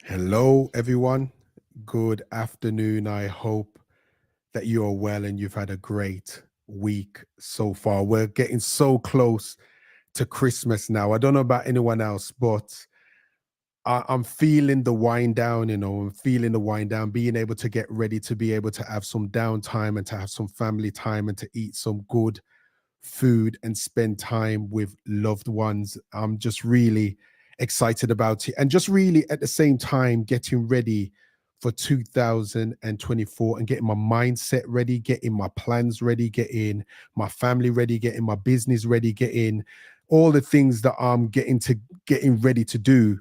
Hello, everyone. Good afternoon. I hope that you are well and you've had a great week so far. We're getting so close to Christmas now. I don't know about anyone else, but I'm feeling the wind down, I'm feeling the wind down, being able to get ready to be able to have some downtime and to have some family time and to eat some good food and spend time with loved ones. I'm just really excited about it. And just really at the same time, getting ready for 2024 and getting my mindset ready, getting my plans ready, getting my family ready, getting my business ready, getting all the things that I'm getting ready to do,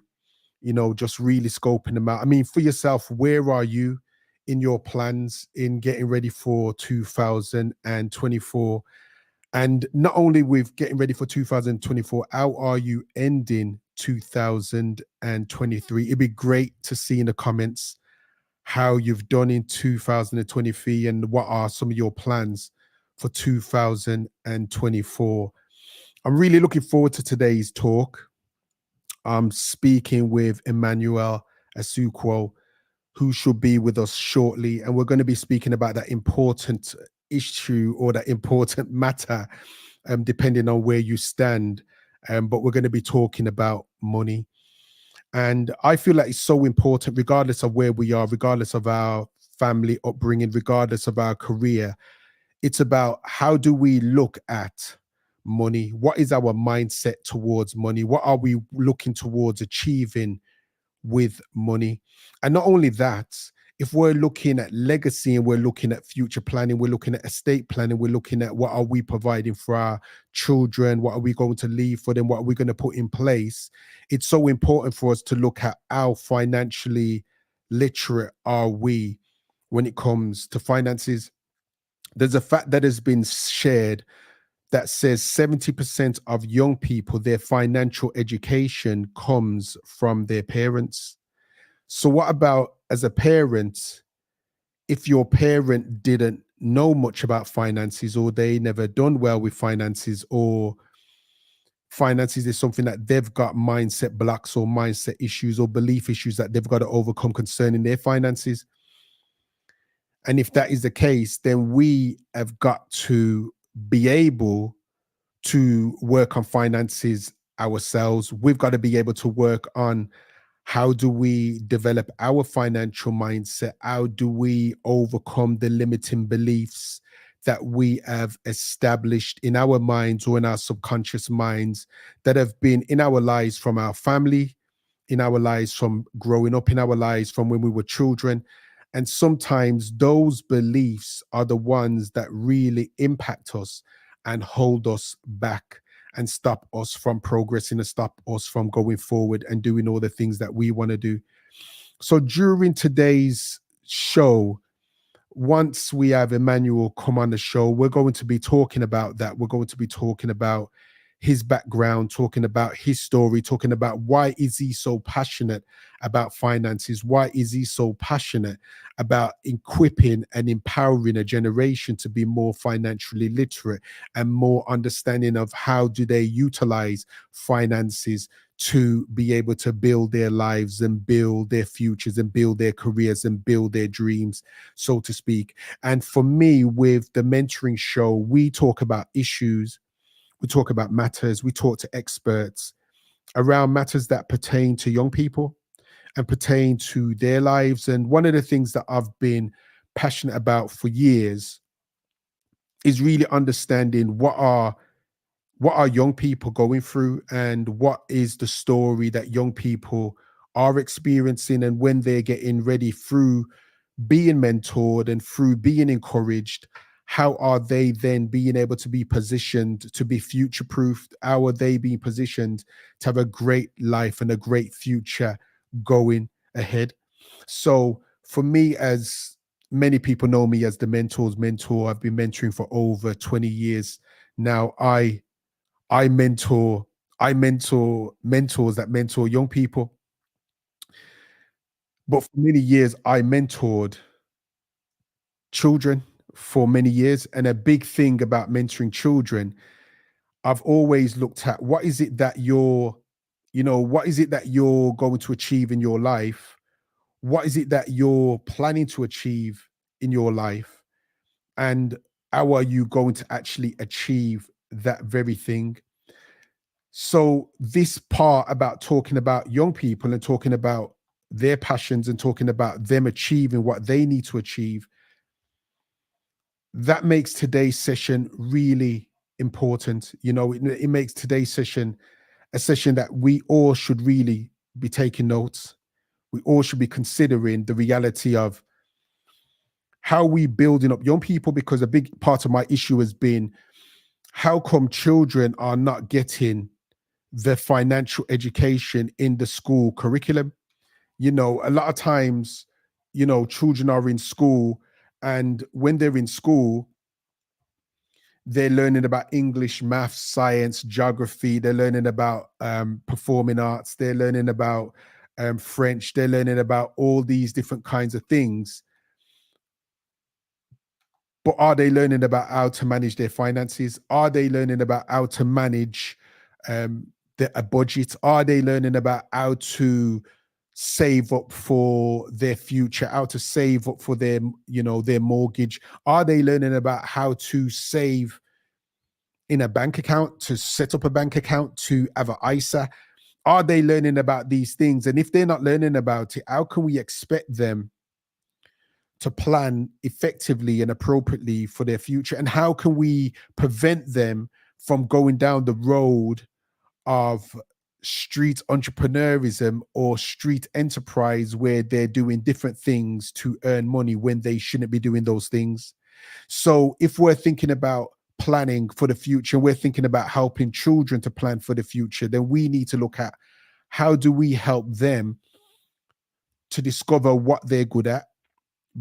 just really scoping them out. I mean, for yourself, where are you in your plans in getting ready for 2024? And not only with getting ready for 2024, how are you ending 2023? It'd be great to see in the comments how you've done in 2023 and what are some of your plans for 2024. I'm really looking forward to today's talk. I'm speaking with Emmanuel Asuquo, who should be with us shortly. And we're going to be speaking about that important issue or that important matter, depending on where you stand. But we're going to be talking about money. And I feel like it's so important, regardless of where we are, regardless of our family upbringing, regardless of our career. It's about how do we look at money? What is our mindset towards money? What are we looking towards achieving with money? And not only that, if we're looking at legacy and we're looking at future planning, we're looking at estate planning, we're looking at what are we providing for our children, what are we going to leave for them, what are we going to put in place. It's so important for us to look at how financially literate are we when it comes to finances. There's a fact that has been shared that says 70% of young people, their financial education comes from their parents. So, what about as a parent, if your parent didn't know much about finances or they never done well with finances, or finances is something that they've got mindset blocks or mindset issues or belief issues that they've got to overcome concerning their finances? And if that is the case, then we have got to be able to work on finances ourselves. We've got to be able to work on how do we develop our financial mindset? How do we overcome the limiting beliefs that we have established in our minds or in our subconscious minds that have been in our lives from our family, in our lives from growing up, in our lives from when we were children? And sometimes those beliefs are the ones that really impact us and hold us back and stop us from progressing and stop us from going forward and doing all the things that we want to do. So during today's show, once we have Emmanuel come on the show, we're going to be talking about that. We're going to be talking about his background, talking about his story, talking about why is he so passionate about finances? Why is he so passionate about equipping and empowering a generation to be more financially literate and more understanding of how do they utilize finances to be able to build their lives and build their futures and build their careers and build their dreams, so to speak. And for me, with the mentoring show, we talk about issues, we talk about matters, we talk to experts around matters that pertain to young people and pertain to their lives. And one of the things that I've been passionate about for years is really understanding what are young people going through and what is the story that young people are experiencing, and when they're getting ready through being mentored and through being encouraged, how are they then being able to be positioned to be future proofed? How are they being positioned to have a great life and a great future going ahead? So for me, as many people know me as the mentor's mentor, I've been mentoring for over 20 years now. I mentor I mentor mentors that mentor young people. But for many years, I mentored children for many years. And a big thing about mentoring children, I've always looked at what is it that you're going to achieve in your life What is it that you're planning to achieve in your life? And how are you going to actually achieve that very thing? So, this part about talking about young people and talking about their passions and talking about them achieving what they need to achieve, that makes today's session really important. It makes today's session a session that we all should really be taking notes. We all should be considering the reality of how we building up young people, because a big part of my issue has been, how come children are not getting the financial education in the school curriculum? A lot of times, children are in school, and when they're in school, they're learning about English, maths, science, geography. They're learning about performing arts. They're learning about French. They're learning about all these different kinds of things. But are they learning about how to manage their finances? Are they learning about how to manage um, a budget? Are they learning about how to save up for their future, how to save up for their mortgage? Are they learning about how to save in a bank account, to set up a bank account, to have an ISA? Are they learning about these things? And if they're not learning about it, how can we expect them to plan effectively and appropriately for their future? And how can we prevent them from going down the road of street entrepreneurism or street enterprise, where they're doing different things to earn money when they shouldn't be doing those things? So if we're thinking about planning for the future, we're thinking about helping children to plan for the future, then we need to look at, how do we help them to discover what they're good at?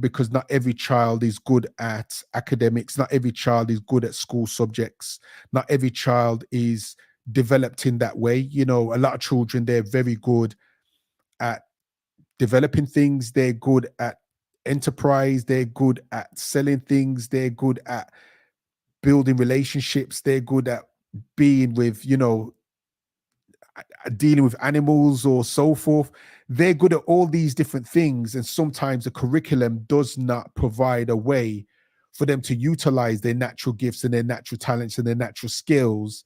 Because not every child is good at academics, not every child is good at school subjects, not every child is developed in that way. A lot of children, they're very good at developing things, they're good at enterprise, they're good at selling things, they're good at building relationships, they're good at being with, dealing with animals or so forth. They're good at all these different things. And sometimes the curriculum does not provide a way for them to utilize their natural gifts and their natural talents and their natural skills,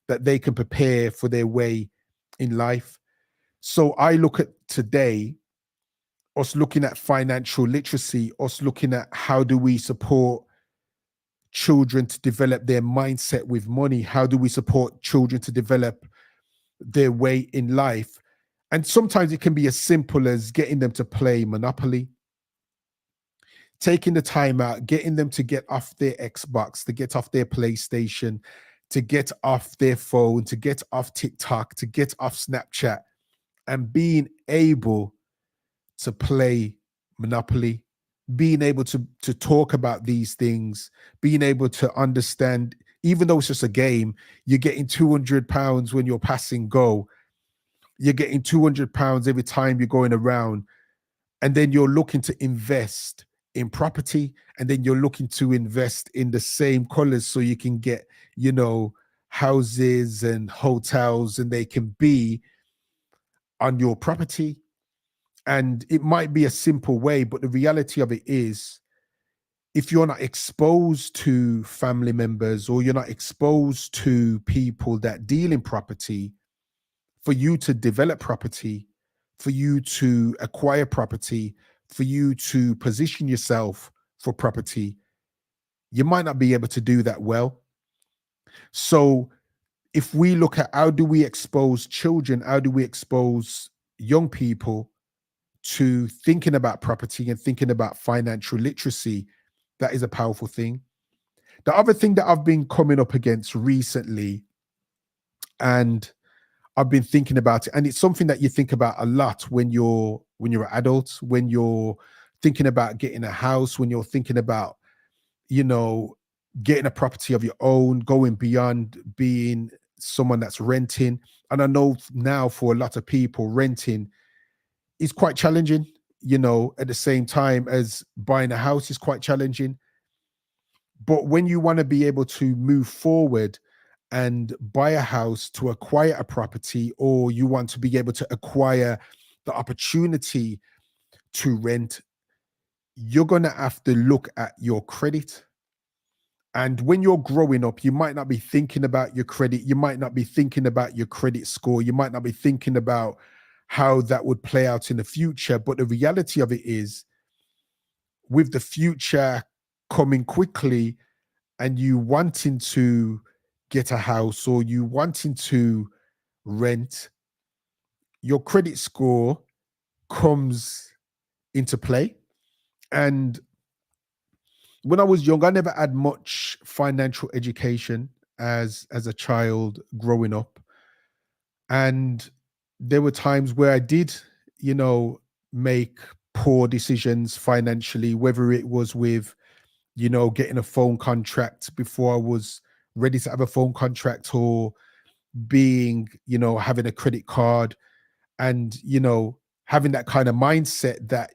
that they can prepare for their way in life. So I look at today, us looking at financial literacy, us looking at how do we support children to develop their mindset with money? How do we support children to develop their way in life? And sometimes it can be as simple as getting them to play Monopoly, taking the time out, getting them to get off their Xbox, to get off their PlayStation, to get off their phone, to get off TikTok, to get off Snapchat, and being able to play Monopoly, being able to talk about these things, being able to understand, even though it's just a game, you're getting £200 when you're passing go. You're getting £200 every time you're going around. And then you're looking to invest in property, and then you're looking to invest in the same colors so you can get, houses and hotels, and they can be on your property. And it might be a simple way, but the reality of it is, if you're not exposed to family members, or you're not exposed to people that deal in property, for you to develop property, for you to acquire property, for you to position yourself for property, you might not be able to do that well. So if we look at, how do we expose children, how do we expose young people to thinking about property and thinking about financial literacy, that is a powerful thing. The other thing that I've been coming up against recently, and I've been thinking about it, and it's something that you think about a lot when you're an adult, when you're thinking about getting a house, when you're thinking about, you know, getting a property of your own, going beyond being someone that's renting. And I know now for a lot of people, renting is quite challenging, at the same time as buying a house is quite challenging. But when you want to be able to move forward and buy a house, to acquire a property, or you want to be able to acquire the opportunity to rent, you're going to have to look at your credit. And when you're growing up, you might not be thinking about your credit. You might not be thinking about your credit score. You might not be thinking about how that would play out in the future. But the reality of it is, with the future coming quickly and you wanting to get a house or you wanting to rent, your credit score comes into play. And when I was young, I never had much financial education as a child growing up. And there were times where I did, you know, make poor decisions financially, whether it was with, getting a phone contract before I was ready to have a phone contract, or being, having a credit card, and, having that kind of mindset that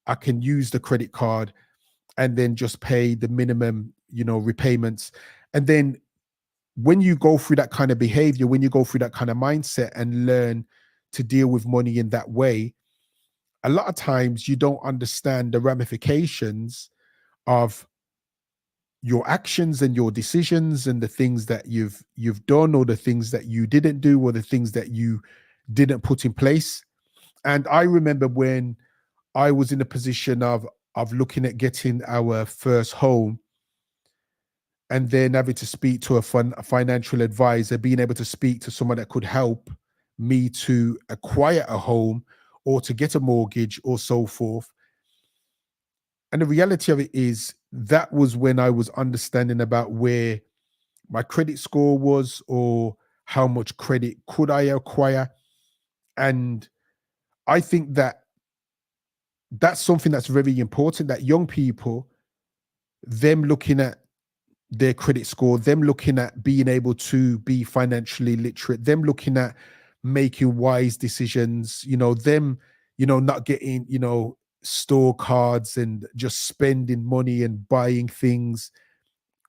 I can use the credit card and then just pay the minimum, repayments. And then when you go through that kind of behavior, when you go through that kind of mindset and learn to deal with money in that way, a lot of times you don't understand the ramifications of your actions and your decisions and the things that you've done, or the things that you didn't do, or the things that you didn't put in place. And I remember when I was in a position of looking at getting our first home, and then having to speak to a financial advisor, being able to speak to someone that could help me to acquire a home or to get a mortgage or so forth. And the reality of it is, that was when I was understanding about where my credit score was, or how much credit could I acquire. And I think that that's something that's very important, that young people, them looking at their credit score, them looking at being able to be financially literate, them looking at making wise decisions, them, not getting, store cards and just spending money and buying things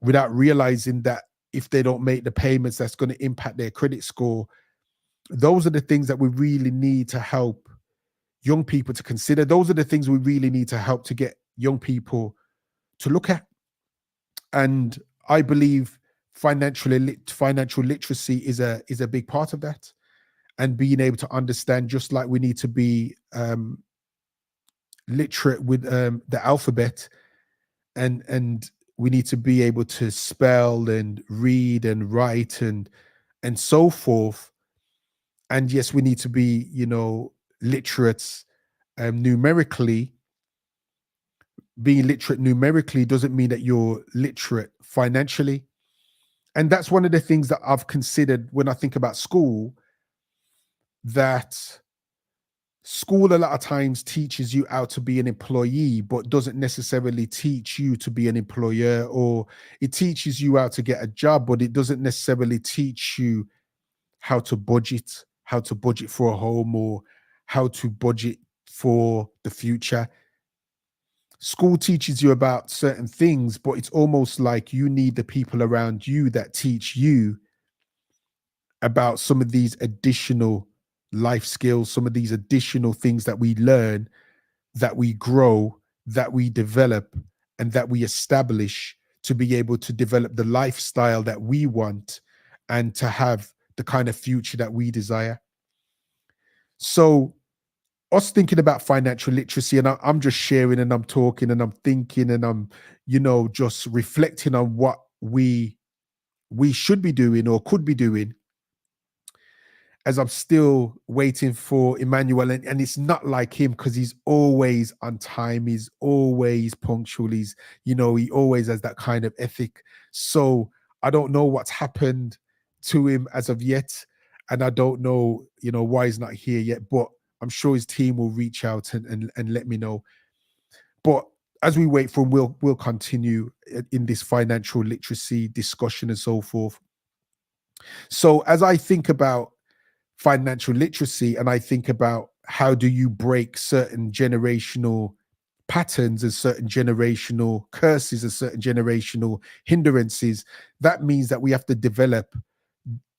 without realizing that if they don't make the payments, that's going to impact their credit score. Those are the things that we really need to help young people to consider. Those are the things we really need to help to get young people to look at. And I believe financial literacy is a big part of that, and being able to understand, just like we need to be literate with the alphabet, and we need to be able to spell and read and write and so forth. And yes, we need to be, literate numerically. Being literate numerically doesn't mean that you're literate financially. And that's one of the things that I've considered when I think about school, that school a lot of times teaches you how to be an employee, but doesn't necessarily teach you to be an employer. Or it teaches you how to get a job, but it doesn't necessarily teach you how to budget for a home, or how to budget for the future. School teaches you about certain things, but it's almost like you need the people around you that teach you about some of these additional life skills, some of these additional things that we learn, that we grow, that we develop, and that we establish to be able to develop the lifestyle that we want, and to have the kind of future that we desire. So, us thinking about financial literacy, and I'm just sharing and I'm talking and I'm thinking and I'm, just reflecting on what we should be doing or could be doing, as I'm still waiting for Emmanuel. And it's not like him, because he's always on time, he's always punctual, he always has that kind of ethic. So I don't know what's happened to him as of yet. And I don't know, why he's not here yet, but I'm sure his team will reach out and let me know. But as we wait for him, we'll continue in this financial literacy discussion and so forth. So as I think about financial literacy, and I think about how do you break certain generational patterns and certain generational curses and certain generational hindrances, that means that we have to develop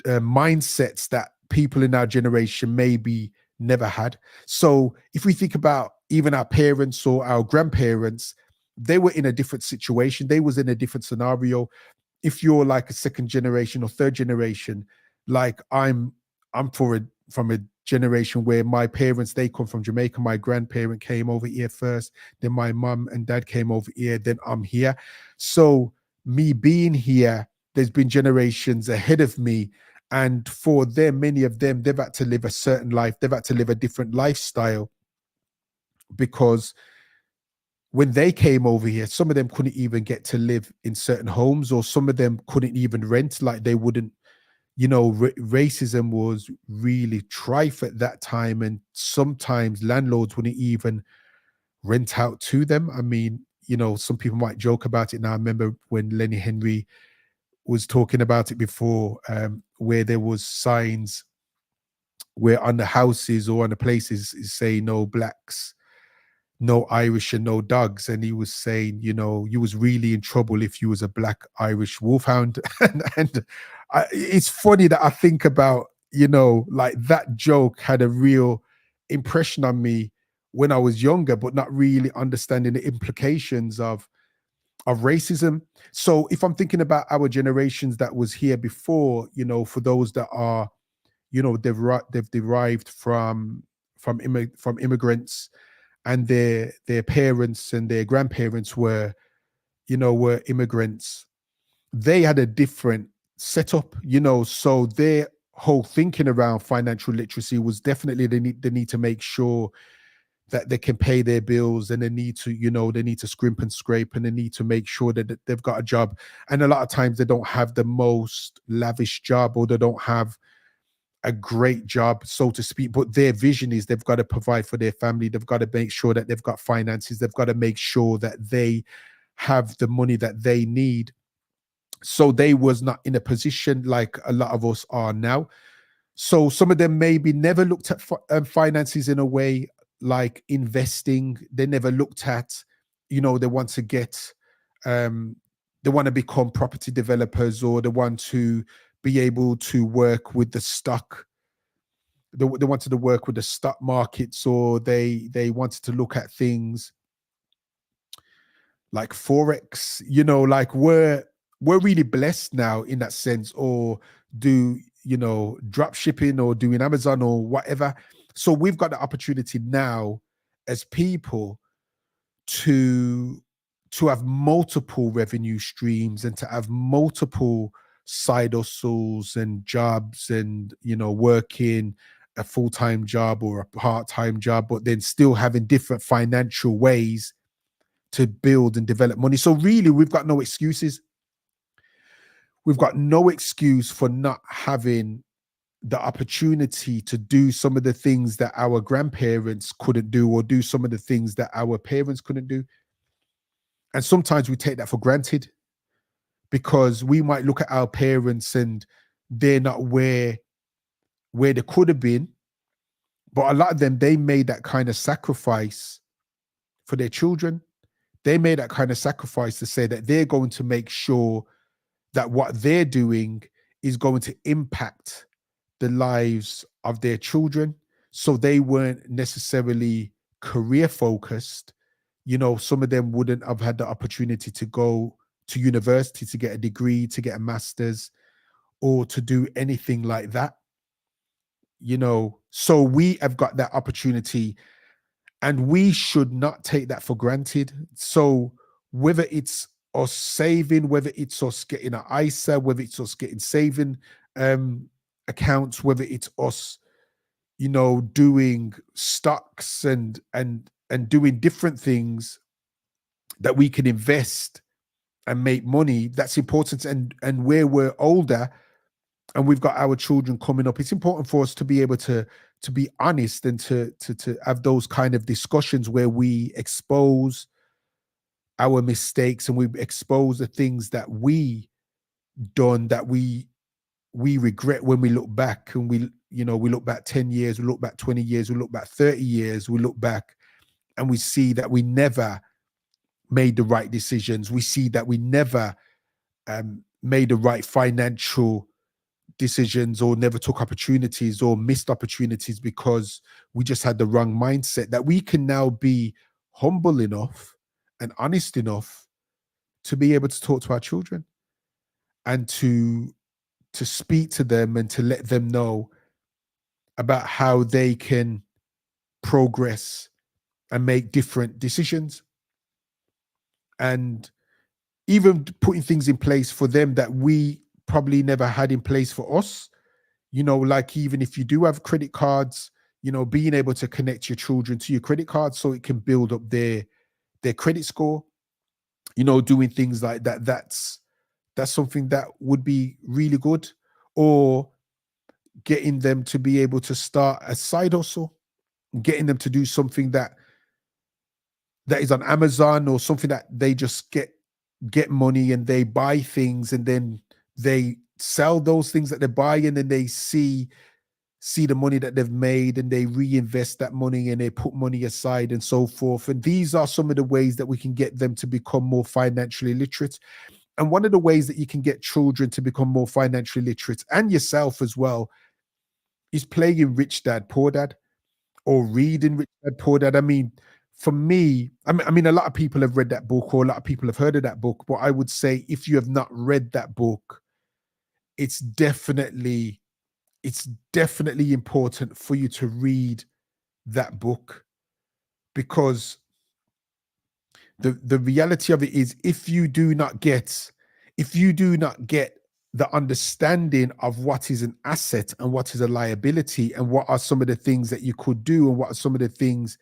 mindsets that people in our generation maybe never had. So if we think about, even our parents or our grandparents, they were in a different situation. They was in a different scenario. If you're like a second generation or third generation, like from a generation where my parents, they come from Jamaica. My grandparent came over here first, then my mum and dad came over here, then I'm here. So me being here, there's been generations ahead of me. And for them, many of them, they've had to live a certain life. They've had to live a different lifestyle, because when they came over here, some of them couldn't even get to live in certain homes, or some of them couldn't even rent. Like they wouldn't, racism was really rife at that time. And sometimes landlords wouldn't even rent out to them. I mean, some people might joke about it now. I remember when Lenny Henry was talking about it before, where there was signs where on the houses or on the places say no blacks, no Irish, and no dogs. And he was saying, you was really in trouble if you was a black Irish wolfhound. and it's funny that I think about, like that joke had a real impression on me when I was younger, but not really understanding the implications of racism. So if I'm thinking about our generations that was here before, for those that are, they've derived from immigrants, and their parents and their grandparents were immigrants, they had a different setup, so their whole thinking around financial literacy was definitely they need to make sure that they can pay their bills, and they need to scrimp and scrape, and they need to make sure that they've got a job. And a lot of times they don't have the most lavish job, or they don't have a great job, so to speak, but their vision is they've got to provide for their family. They've got to make sure that they've got finances. They've got to make sure that they have the money that they need. So they was not in a position like a lot of us are now. So some of them maybe never looked at finances in a way like investing. They never looked at, they want to get, they want to become property developers, or they want to be able to work with the stock. They wanted to work with the stock markets, or they wanted to look at things like forex. Like we're really blessed now in that sense, or do drop shipping, or doing Amazon or whatever. So we've got the opportunity now as people to have multiple revenue streams, and to have multiple side hustles and jobs, and working a full-time job or a part-time job, but then still having different financial ways to build and develop money. So really, we've got no excuses. We've got no excuse for not having the opportunity to do some of the things that our grandparents couldn't do, or do some of the things that our parents couldn't do. And sometimes we take that for granted, because we might look at our parents and they're not where they could have been. But a lot of them, they made that kind of sacrifice for their children. They made that kind of sacrifice to say that they're going to make sure that what they're doing is going to impact the lives of their children. So they weren't necessarily career focused. Some of them wouldn't have had the opportunity to go to university to get a degree, to get a master's, or to do anything like that. So we have got that opportunity, and we should not take that for granted. So whether it's us saving, whether it's us getting an ISA, whether it's us getting saving accounts, whether it's us, doing stocks and doing different things that we can invest and make money, that's important. And where we're older and we've got our children coming up, it's important for us to be able to be honest, and to have those kind of discussions where we expose our mistakes, and we expose the things that we done that we regret when we look back. And we look back 10 years, we look back 20 years, we look back 30 years, we look back and we see that we never made the right decisions. We see that we never made the right financial decisions or never took opportunities or missed opportunities because we just had the wrong mindset, that we can now be humble enough and honest enough to be able to talk to our children and to speak to them and to let them know about how they can progress and make different decisions, and even putting things in place for them that we probably never had in place for us. Like, even if you do have credit cards, being able to connect your children to your credit cards so it can build up their credit score, doing things like that. That's something that would be really good. Or getting them to be able to start a side hustle, getting them to do something that is on Amazon, or something that they just get money and they buy things and then they sell those things that they buy, and then they see the money that they've made and they reinvest that money and they put money aside and so forth. And these are some of the ways that we can get them to become more financially literate. And one of the ways that you can get children to become more financially literate, and yourself as well, is playing Rich Dad Poor Dad, or reading Rich Dad Poor Dad. I mean, for me, I mean, a lot of people have read that book, or a lot of people have heard of that book. But I would say, if you have not read that book, it's definitely important for you to read that book, because the reality of it is, if you do not get the understanding of what is an asset and what is a liability, and what are some of the things that you could do, and what are some of the things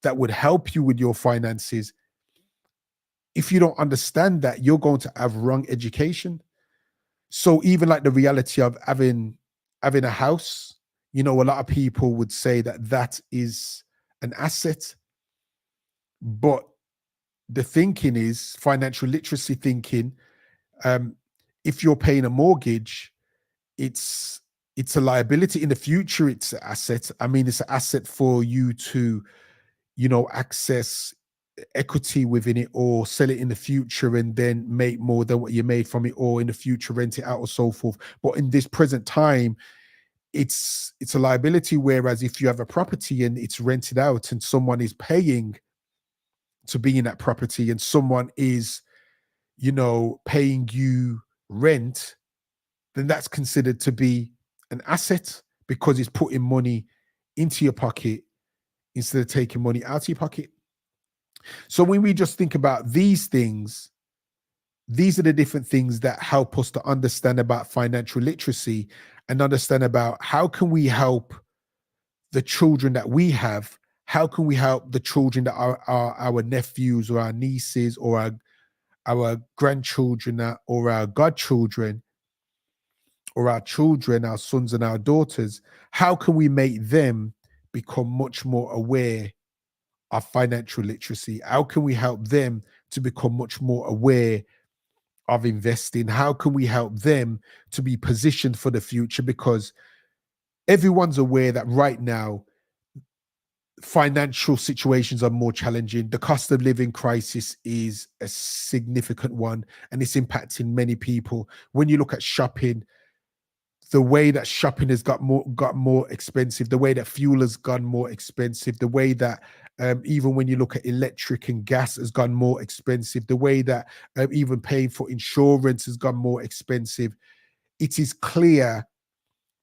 that would help you with your finances, if you don't understand that, you're going to have wrong education. So even like the reality of having a house, a lot of people would say that that is an asset. But the thinking is financial literacy thinking. If you're paying a mortgage, it's a liability. In the future, it's an asset. I mean, it's an asset for you to, access equity within it, or sell it in the future and then make more than what you made from it, or in the future rent it out, or so forth. But in this present time, it's a liability. Whereas if you have a property and it's rented out and someone is paying to be in that property, and someone is, paying you rent, then that's considered to be an asset, because it's putting money into your pocket instead of taking money out of your pocket. So when we just think about these things, these are the different things that help us to understand about financial literacy, and understand about how can we help the children that we have, how can we help the children that are our nephews or our nieces, or our grandchildren, or our godchildren, or our children, our sons and our daughters. How can we make them become much more aware of financial literacy? How can we help them to become much more aware of investing? How can we help them to be positioned for the future? Because everyone's aware that right now, financial situations are more challenging. The cost of living crisis is a significant one, and it's impacting many people. When you look at shopping, the way that shopping has got more expensive, the way that fuel has gone more expensive, the way that even when you look at electric and gas has gone more expensive, the way that even paying for insurance has gone more expensive. It is clear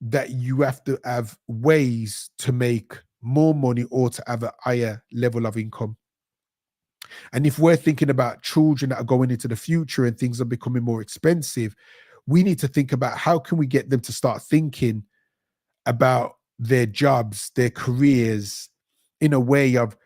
that you have to have ways to make more money, or to have a higher level of income. And if we're thinking about children that are going into the future and things are becoming more expensive, we need to think about how can we get them to start thinking about their jobs, their careers, in a way of,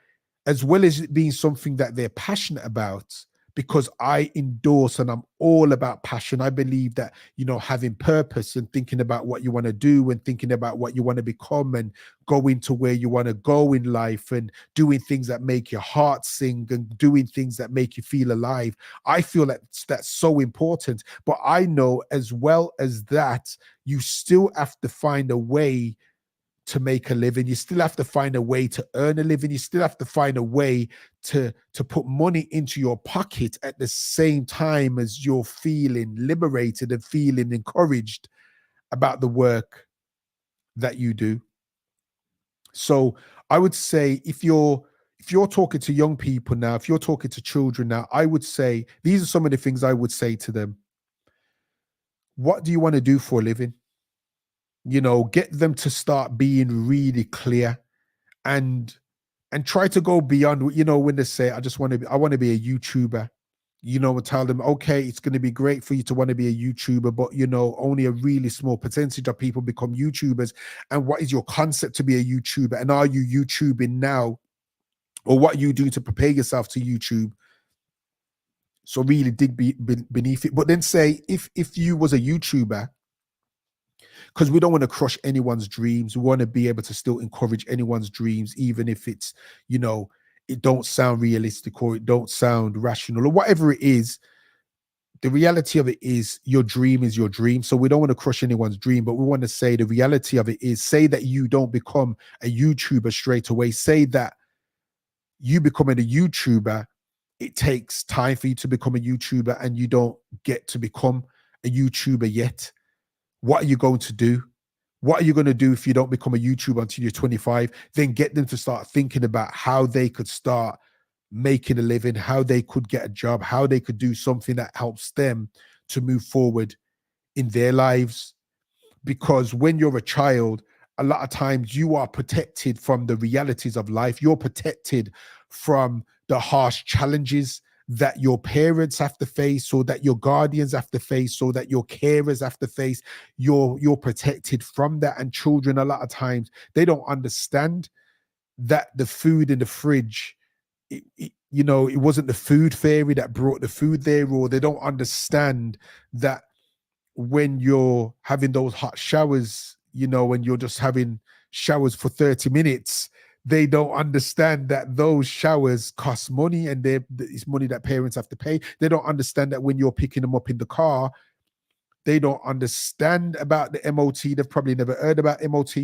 as well as it being something that they're passionate about. Because I endorse, and I'm all about passion. I believe that, having purpose and thinking about what you want to do, and thinking about what you want to become, and going to where you want to go in life, and doing things that make your heart sing, and doing things that make you feel alive. I feel that that's so important. But I know, as well as that, you still have to find a way to make a living. You still have to find a way to earn a living. You still have to find a way to put money into your pocket at the same time as you're feeling liberated and feeling encouraged about the work that you do. So I would say if you're talking to young people now, if you're talking to children now, I would say these are some of the things I would say to them. What do you want to do for a living? Get them to start being really clear, and try to go beyond, when they say, I want to be a YouTuber, and tell them, okay, it's going to be great for you to want to be a YouTuber, but only a really small percentage of people become YouTubers. And what is your concept to be a YouTuber? And are you YouTubing now? Or what are you doing to prepare yourself to YouTube? So really dig beneath it. But then say, if you was a YouTuber, because we don't want to crush anyone's dreams. We want to be able to still encourage anyone's dreams, even if it's, it don't sound realistic or it don't sound rational or whatever it is. The reality of it is your dream is your dream. So we don't want to crush anyone's dream, but we want to say the reality of it is, say that you don't become a YouTuber straight away. Say that you becoming a YouTuber, it takes time for you to become a YouTuber and you don't get to become a YouTuber yet. What are you going to do? What are you going to do if you don't become a YouTuber until you're 25? Then get them to start thinking about how they could start making a living, how they could get a job, how they could do something that helps them to move forward in their lives. Because when you're a child, a lot of times you are protected from the realities of life. You're protected from the harsh challenges that your parents have to face, or that your guardians have to face, or that your carers have to face. You're protected from that. And children, a lot of times, they don't understand that the food in the fridge, it wasn't the food fairy that brought the food there, or they don't understand that when you're having those hot showers, when you're just having showers for 30 minutes, they don't understand that those showers cost money, and it's money that parents have to pay. They don't understand that when you're picking them up in the car, they don't understand about the MOT. They've probably never heard about MOT.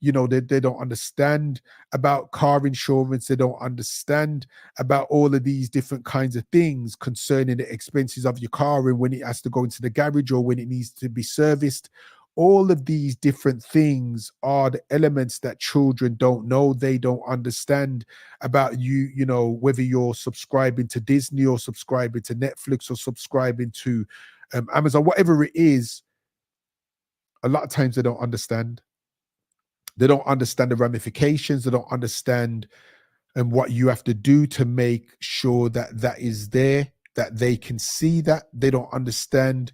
They don't understand about car insurance. They don't understand about all of these different kinds of things concerning the expenses of your car, and when it has to go into the garage or when it needs to be serviced. All of these different things are the elements that children don't know. They don't understand about whether you're subscribing to Disney or subscribing to Netflix or subscribing to Amazon, whatever it is. A lot of times they don't understand. They don't understand the ramifications. They don't understand what you have to do to make sure that that is there, that they can see that. They don't understand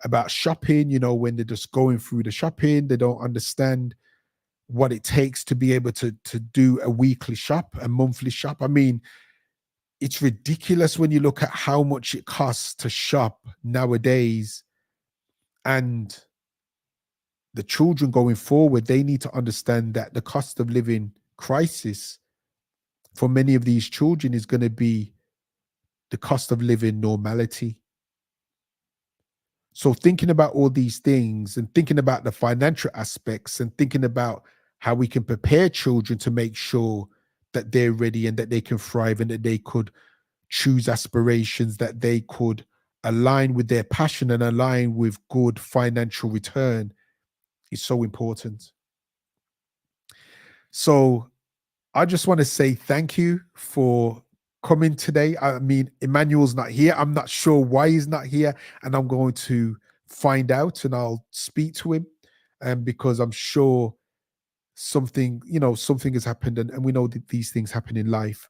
about shopping, when they're just going through the shopping. They don't understand what it takes to be able to do a weekly shop, a monthly shop. I mean, it's ridiculous when you look at how much it costs to shop nowadays. And the children going forward, they need to understand that the cost of living crisis for many of these children is going to be the cost of living normality. So thinking about all these things and thinking about the financial aspects and thinking about how we can prepare children to make sure that they're ready and that they can thrive and that they could choose aspirations that they could align with their passion and align with good financial return is so important. So I just want to say thank you for coming today. I mean, Emmanuel's not here. I'm not sure why he's not here, and I'm going to find out and I'll speak to him, because I'm sure something has happened, and we know that these things happen in life.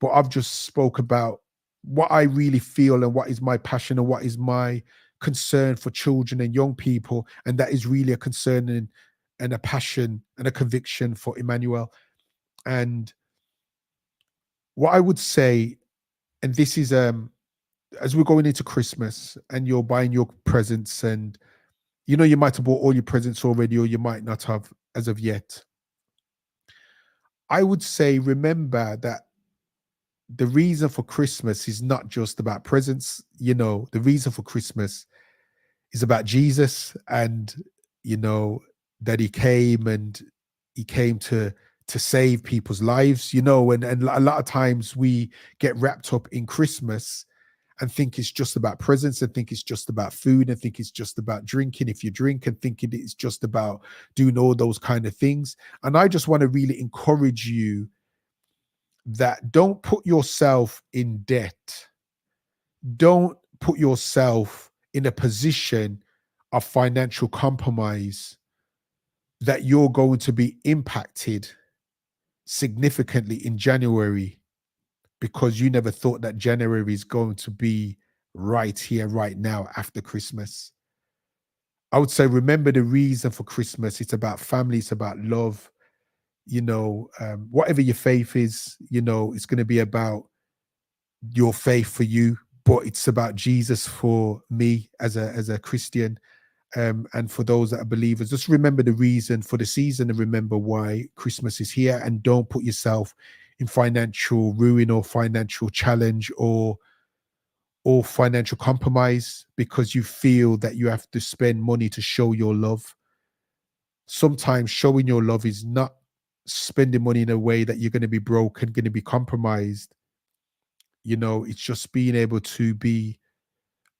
But I've just spoke about what I really feel and what is my passion and what is my concern for children and young people, and that is really a concern and a passion and a conviction for Emmanuel. And what I would say, and this is as we're going into Christmas and you're buying your presents, and you might have bought all your presents already, or you might not have as of yet. I would say remember that the reason for Christmas is not just about presents. The reason for Christmas is about Jesus, and that he came, and he came to save people's lives, and a lot of times we get wrapped up in Christmas, and think it's just about presents, and think it's just about food, and think it's just about drinking if you drink, and thinking it's just about doing all those kind of things. And I just want to really encourage you that don't put yourself in debt. Don't put yourself in a position of financial compromise that you're going to be impacted significantly in January because you never thought that January is going to be right here, right now, after Christmas. I would say remember the reason for Christmas. It's about family, it's about love. Whatever your faith is, it's going to be about your faith for you, but it's about Jesus for me as a Christian. And for those that are believers, just remember the reason for the season and remember why Christmas is here, and don't put yourself in financial ruin or financial challenge or financial compromise because you feel that you have to spend money to show your love. Sometimes showing your love is not spending money in a way that you're going to be broke and going to be compromised. It's just being able to be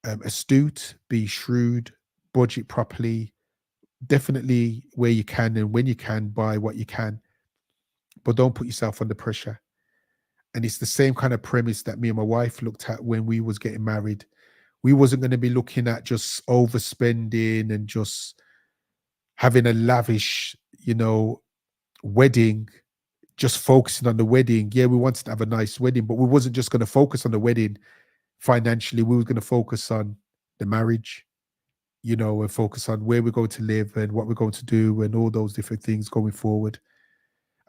astute, be shrewd, budget properly, definitely where you can and when you can buy what you can, but don't put yourself under pressure. And it's the same kind of premise that me and my wife looked at when we was getting married. We wasn't going to be looking at just overspending and just having a lavish, wedding, just focusing on the wedding. Yeah, we wanted to have a nice wedding, but we wasn't just going to focus on the wedding financially. We were going to focus on the marriage, and focus on where we're going to live and what we're going to do and all those different things going forward.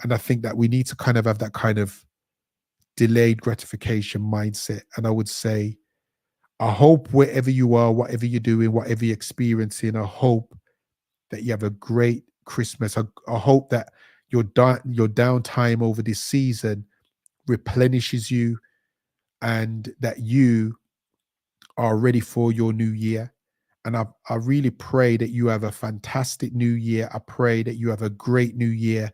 And I think that we need to kind of have that kind of delayed gratification mindset. And I would say, I hope wherever you are, whatever you're doing, whatever you're experiencing, I hope that you have a great Christmas. I hope that your downtime over this season replenishes you and that you are ready for your new year. And I really pray that you have a fantastic new year. I pray that you have a great new year.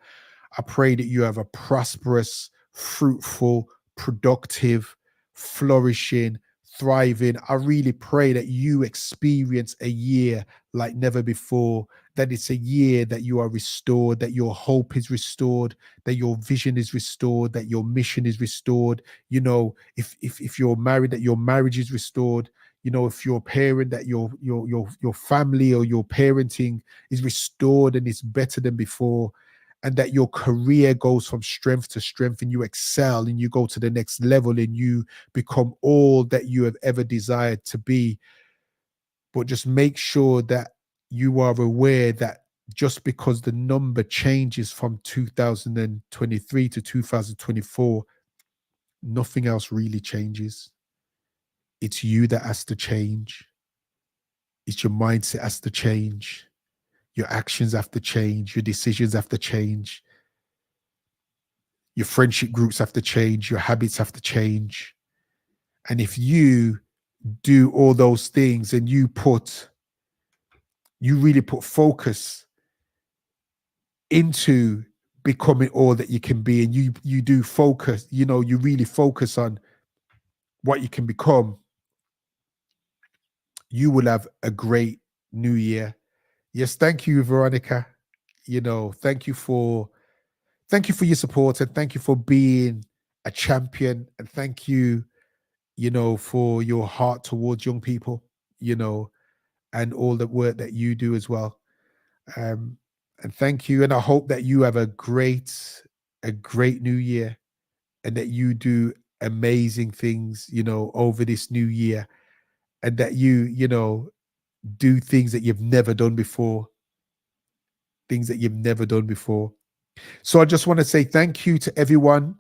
I pray that you have a prosperous, fruitful, productive, flourishing, thriving. I really pray that you experience a year like never before, that it's a year that you are restored, that your hope is restored, that your vision is restored, that your mission is restored. If you're married, that your marriage is restored. If you're a parent, that your family or your parenting is restored and it's better than before, and that your career goes from strength to strength and you excel and you go to the next level and you become all that you have ever desired to be. But just make sure that you are aware that just because the number changes from 2023 to 2024, nothing else really changes. It's you that has to change. It's your mindset has to change. Your actions have to change. Your decisions have to change. Your friendship groups have to change. Your habits have to change. And if you do all those things and you really put focus into becoming all that you can be, and you do focus, you really focus on what you can become, you will have a great new year. Yes, thank you, Veronica. Thank you for your support, and thank you for being a champion, and thank you, for your heart towards young people, and all the work that you do as well. Um, and thank you. And I hope that you have a great new year, and that you do amazing things, over this new year, and that you do things that you've never done before, things that you've never done before. So I just want to say thank you to everyone.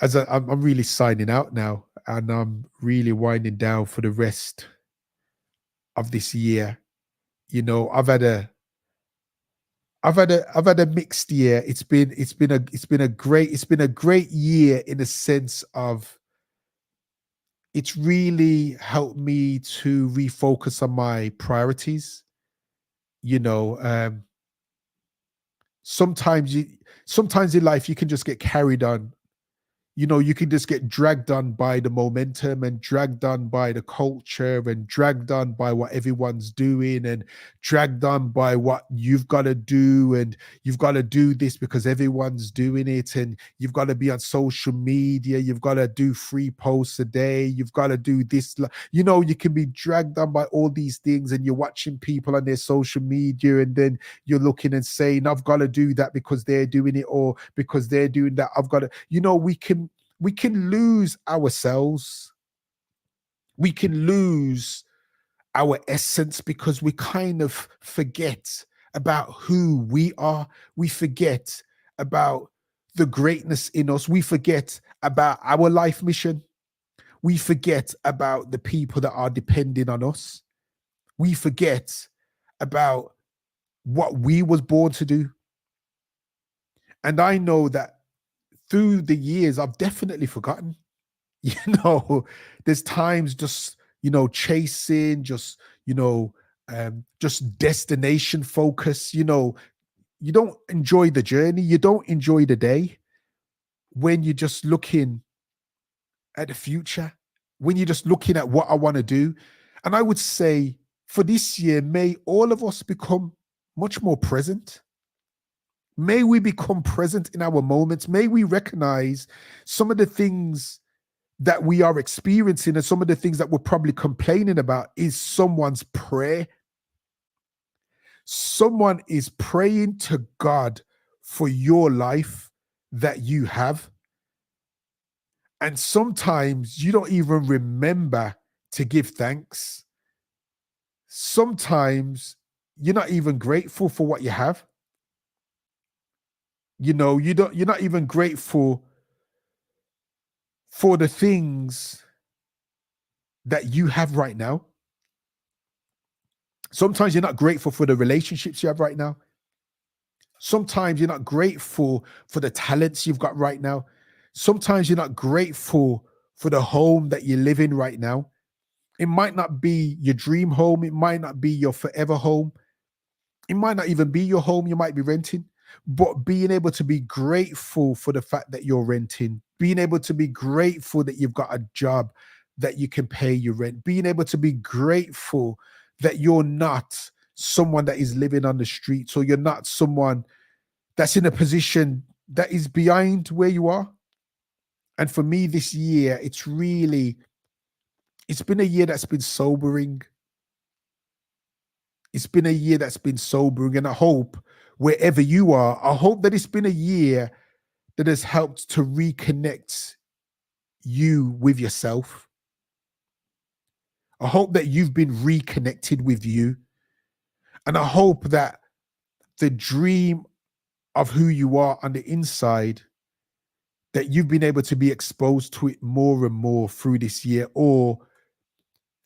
I'm really signing out now, and I'm really winding down for the rest of this year. I've had a mixed year. It's been a great year in the sense of it's really helped me to refocus on my priorities. You know, sometimes in life you can just get carried on. you can just get dragged on by the momentum and dragged on by the culture and dragged on by what everyone's doing and dragged on by what you've got to do. And you've got to do this because everyone's doing it. And you've got to be on social media. You've got to do 3 posts a day. You've got to do this. You can be dragged on by all these things, and you're watching people on their social media, and then you're looking and saying, I've got to do that because they're doing it, or because they're doing that, I've got to, we can lose ourselves. We can lose our essence because we kind of forget about who we are. We forget about the greatness in us. We forget about our life mission. We forget about the people that are depending on us. We forget about what we was born to do. And I know that through the years, I've definitely forgotten. There's times just, chasing, just destination focus. You don't enjoy the journey. You don't enjoy the day when you're just looking at the future, when you're just looking at what I want to do. And I would say for this year, may all of us become much more present. May we become present in our moments. May we recognize some of the things that we are experiencing and some of the things that we're probably complaining about is someone's prayer. Someone is praying to God for your life that you have. And sometimes you don't even remember to give thanks. Sometimes you're not even grateful for what you have. You're not even grateful for the things that you have right now. Sometimes you're not grateful for the relationships you have right now. Sometimes you're not grateful for the talents you've got right now. Sometimes you're not grateful for the home that you live in right now. It might not be your dream home. It might not be your forever home. It might not even be your home. You might be renting. But being able to be grateful for the fact that you're renting, being able to be grateful that you've got a job that you can pay your rent, being able to be grateful that you're not someone that is living on the streets, or you're not someone that's in a position that is behind where you are. And for me this year, it's been a year that's been sobering. It's been a year that's been sobering. And I hope wherever you are, I hope that it's been a year that has helped to reconnect you with yourself. I hope that you've been reconnected with you. And I hope that the dream of who you are on the inside, that you've been able to be exposed to it more and more through this year, or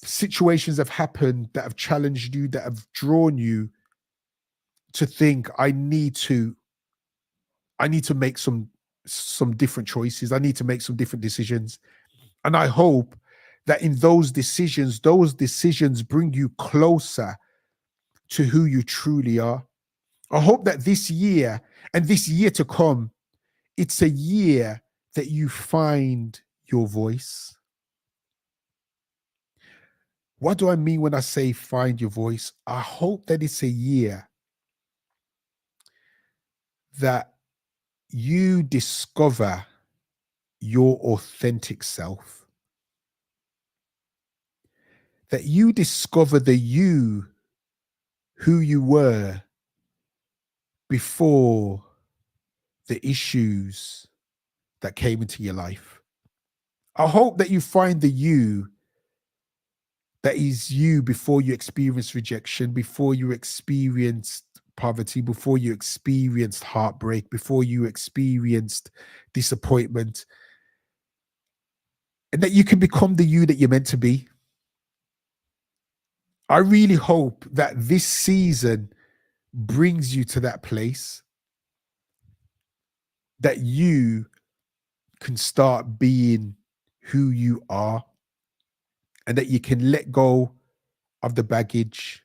situations have happened that have challenged you, that have drawn you to think, I need to make some different choices. I need to make some different decisions. And I hope that in those decisions bring you closer to who you truly are. I hope that this year and this year to come, it's a year that you find your voice. What do I mean when I say find your voice? I hope that it's a year that you discover your authentic self, that you discover the you who you were before the issues that came into your life. I hope that you find the you that is you before you experienced rejection, before you experienced poverty, before you experienced heartbreak, before you experienced disappointment, and that you can become the you that you're meant to be. I really hope that this season brings you to that place that you can start being who you are, and that you can let go of the baggage,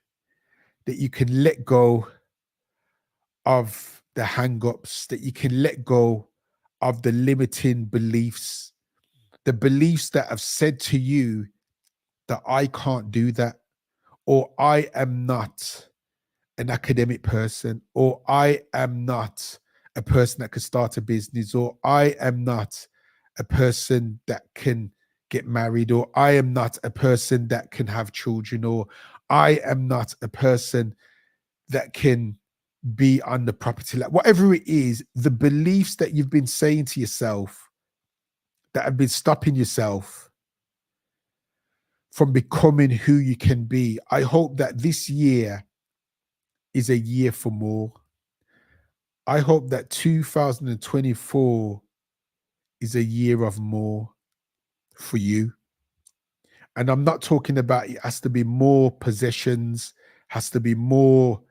that you can let go of the hang-ups, that you can let go of the limiting beliefs, the beliefs that have said to you that I can't do that, or I am not an academic person, or I am not a person that could start a business, or I am not a person that can get married, or I am not a person that can have children, or I am not a person that can be on the property line. Whatever it is, the beliefs that you've been saying to yourself that have been stopping yourself from becoming who you can be. I hope that this year is a year for more. I hope that 2024 is a year of more for you. And I'm not talking about it has to be more possessions, has to be more,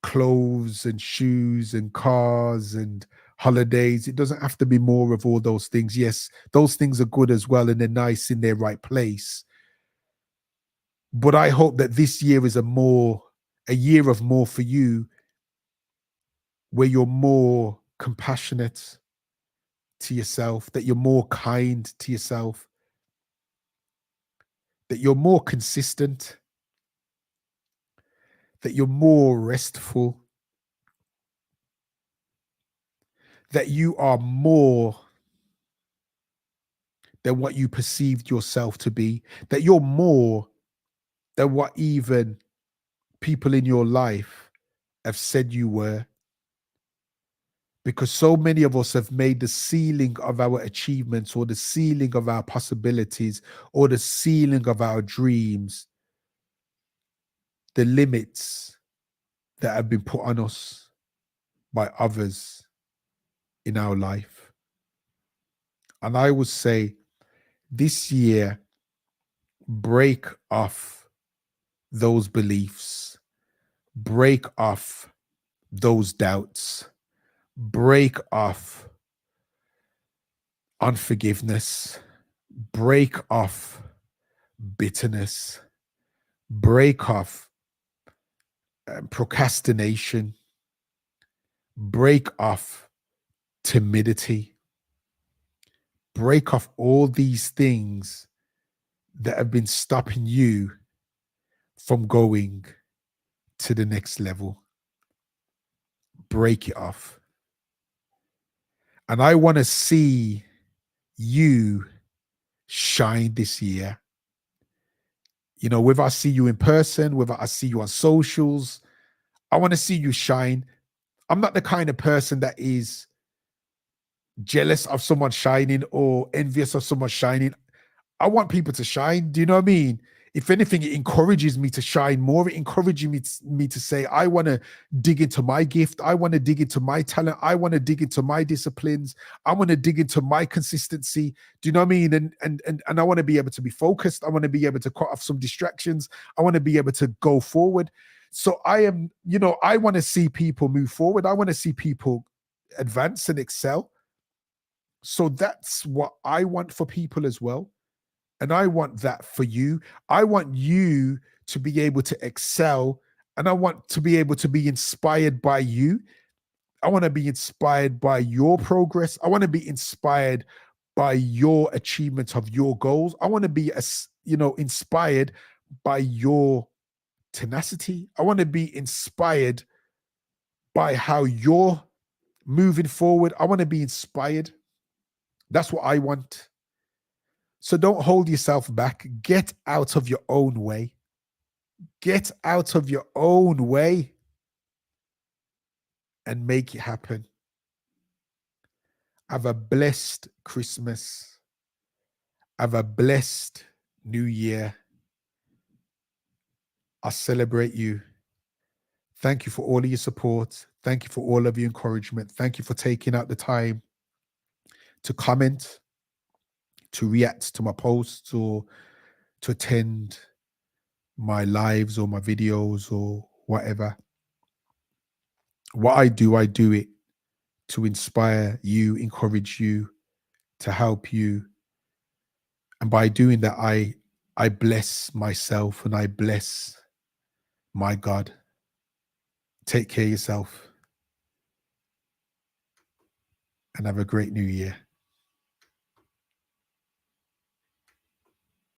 clothes and shoes and cars and holidays. It doesn't have to be more of all those things. Yes, those things are good as well and they're nice in their right place. But I hope that this year is a year of more for you, where you're more compassionate to yourself, that you're more kind to yourself, that you're more consistent, that you're more restful, that you are more than what you perceived yourself to be, that you're more than what even people in your life have said you were. Because so many of us have made the ceiling of our achievements, or the ceiling of our possibilities, or the ceiling of our dreams, the limits that have been put on us by others in our life. And I would say this year, break off those beliefs, break off those doubts, break off unforgiveness, break off bitterness, break off procrastination, break off timidity, break off all these things that have been stopping you from going to the next level. Break it off. And I want to see you shine this year. Whether I see you in person, whether I see you on socials, I want to see you shine. I'm not the kind of person that is jealous of someone shining or envious of someone shining. I want people to shine. Do you know what I mean? If anything, it encourages me to shine more. It encourages me to say, I want to dig into my gift. I want to dig into my talent. I want to dig into my disciplines. I want to dig into my consistency. Do you know what I mean? And I want to be able to be focused. I want to be able to cut off some distractions. I want to be able to go forward. So I want to see people move forward. I want to see people advance and excel. So that's what I want for people as well. And I want that for you. I want you to be able to excel, and I want to be able to be inspired by you. I want to be inspired by your progress. I want to be inspired by your achievement of your goals. I want to be, inspired by your tenacity. I want to be inspired by how you're moving forward. I want to be inspired. That's what I want. So don't hold yourself back. Get out of your own way. Get out of your own way and make it happen. Have a blessed Christmas. Have a blessed New Year. I celebrate you. Thank you for all of your support. Thank you for all of your encouragement. Thank you for taking out the time to comment, to react to my posts, or to attend my lives or my videos or whatever. What I do it to inspire you, encourage you, to help you. And by doing that, I bless myself and I bless my God. Take care of yourself. and have a great new year.